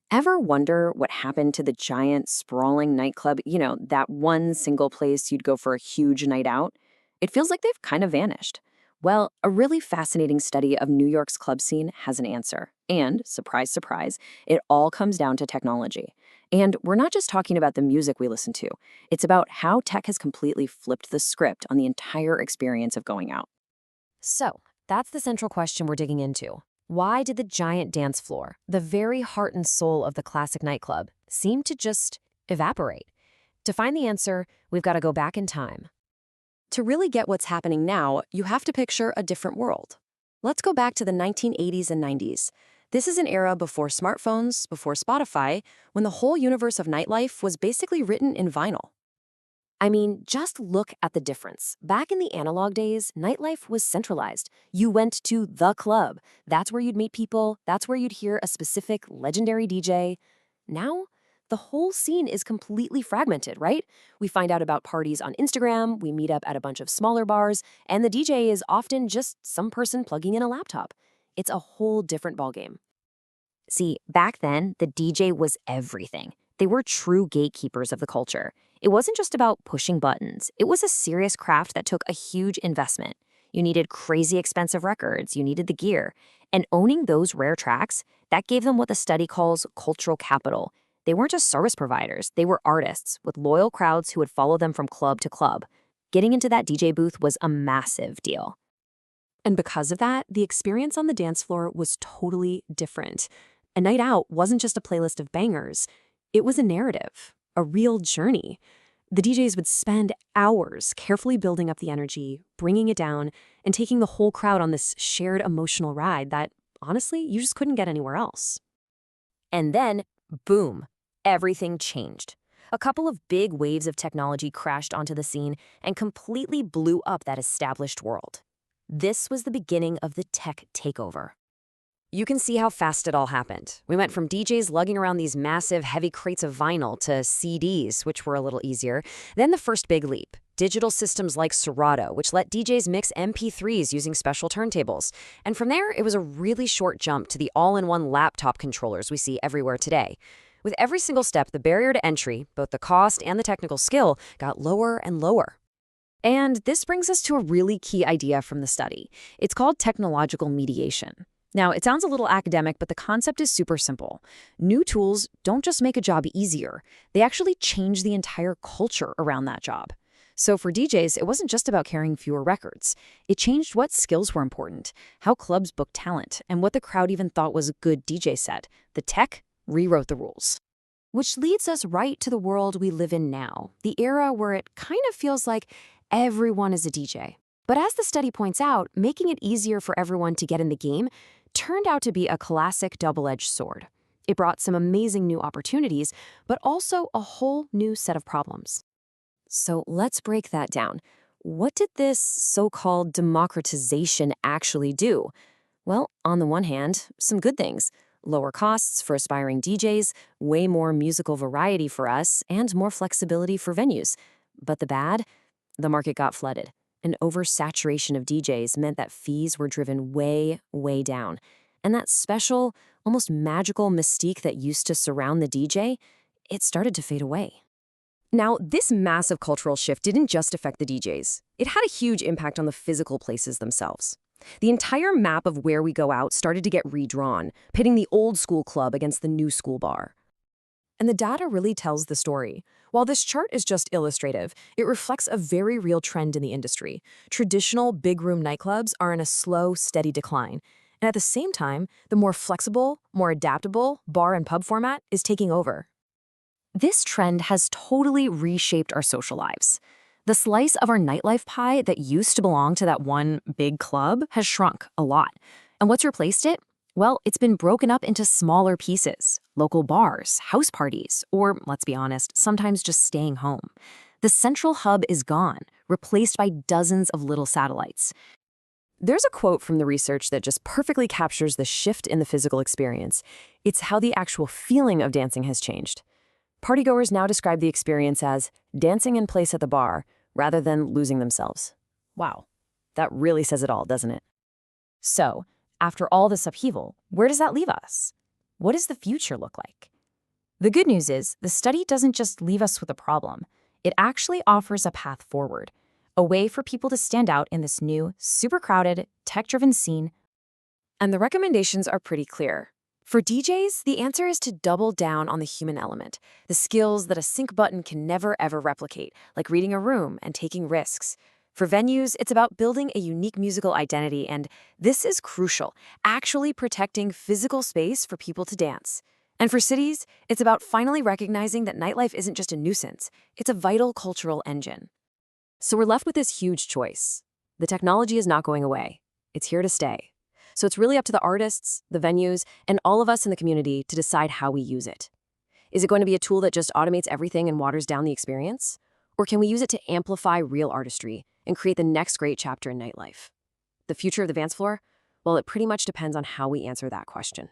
Ever wonder what happened to the giant, sprawling nightclub? That one single place you'd go for a huge night out? It feels like they've kind of vanished. Well, a really fascinating study of New York's club scene has an answer. And, surprise, surprise, it all comes down to technology. And we're not just talking about the music we listen to, it's about how tech has completely flipped the script on the entire experience of going out. So, that's the central question we're digging into. Why did the giant dance floor, the very heart and soul of the classic nightclub, seem to just evaporate? To find the answer, we've got to go back in time. To really get what's happening now, you have to picture a different world. Let's go back to the 1980s and 90s. This is an era before smartphones, before Spotify, when the whole universe of nightlife was basically written in vinyl. I mean, just look at the difference. Back in the analog days, nightlife was centralized. You went to the club. That's where you'd meet people. That's where you'd hear a specific legendary DJ. Now, the whole scene is completely fragmented, right? We find out about parties on Instagram, we meet up at a bunch of smaller bars, and the DJ is often just some person plugging in a laptop. It's a whole different ballgame. See, back then, the DJ was everything. They were true gatekeepers of the culture. It wasn't just about pushing buttons. It was a serious craft that took a huge investment. You needed crazy expensive records, you needed the gear. And owning those rare tracks, that gave them what the study calls cultural capital. They weren't just service providers, they were artists with loyal crowds who would follow them from club to club. Getting into that DJ booth was a massive deal. And because of that, the experience on the dance floor was totally different. A night out wasn't just a playlist of bangers. It was a narrative, a real journey. The DJs would spend hours carefully building up the energy, bringing it down, and taking the whole crowd on this shared emotional ride that, honestly, you just couldn't get anywhere else. And then, boom, everything changed. A couple of big waves of technology crashed onto the scene and completely blew up that established world. This was the beginning of the tech takeover. You can see how fast it all happened. We went from DJs lugging around these massive, heavy crates of vinyl to CDs, which were a little easier. Then the first big leap, digital systems like Serato, which let DJs mix MP3s using special turntables. And from there, it was a really short jump to the all-in-one laptop controllers we see everywhere today. With every single step, the barrier to entry, both the cost and the technical skill, got lower and lower. And this brings us to a really key idea from the study. It's called technological mediation. Now, it sounds a little academic, but the concept is super simple. New tools don't just make a job easier, they actually change the entire culture around that job. So for DJs, it wasn't just about carrying fewer records. It changed what skills were important, how clubs booked talent, and what the crowd even thought was a good DJ set. The tech rewrote the rules. Which leads us right to the world we live in now, the era where it kind of feels like everyone is a DJ. But as the study points out, making it easier for everyone to get in the game turned out to be a classic double-edged sword. It brought some amazing new opportunities, but also a whole new set of problems. So let's break that down. What did this so-called democratization actually do? Well, on the one hand, some good things. Lower costs for aspiring DJs, way more musical variety for us, and more flexibility for venues. But the bad? The market got flooded. An oversaturation of DJs meant that fees were driven way, way down. And that special, almost magical mystique that used to surround the DJ, it started to fade away. Now, this massive cultural shift didn't just affect the DJs. It had a huge impact on the physical places themselves. The entire map of where we go out started to get redrawn, pitting the old school club against the new school bar. And the data really tells the story. While this chart is just illustrative, it reflects a very real trend in the industry. Traditional big room nightclubs are in a slow, steady decline. And at the same time, the more flexible, more adaptable bar and pub format is taking over. This trend has totally reshaped our social lives. The slice of our nightlife pie that used to belong to that one big club has shrunk a lot. And what's replaced it? Well, it's been broken up into smaller pieces, local bars, house parties, or, let's be honest, sometimes just staying home. The central hub is gone, replaced by dozens of little satellites. There's a quote from the research that just perfectly captures the shift in the physical experience. It's how the actual feeling of dancing has changed. Partygoers now describe the experience as dancing in place at the bar, rather than losing themselves. Wow, that really says it all, doesn't it? So, after all this upheaval, where does that leave us? What does the future look like? The good news is, the study doesn't just leave us with a problem. It actually offers a path forward, a way for people to stand out in this new, super crowded, tech-driven scene. And the recommendations are pretty clear. For DJs, the answer is to double down on the human element, the skills that a sync button can never ever replicate, like reading a room and taking risks. For venues, it's about building a unique musical identity, and this is crucial, actually protecting physical space for people to dance. And for cities, it's about finally recognizing that nightlife isn't just a nuisance, it's a vital cultural engine. So we're left with this huge choice. The technology is not going away. It's here to stay. So it's really up to the artists, the venues, and all of us in the community to decide how we use it. Is it going to be a tool that just automates everything and waters down the experience? Or can we use it to amplify real artistry and create the next great chapter in nightlife? The future of the dance floor? Well, it pretty much depends on how we answer that question.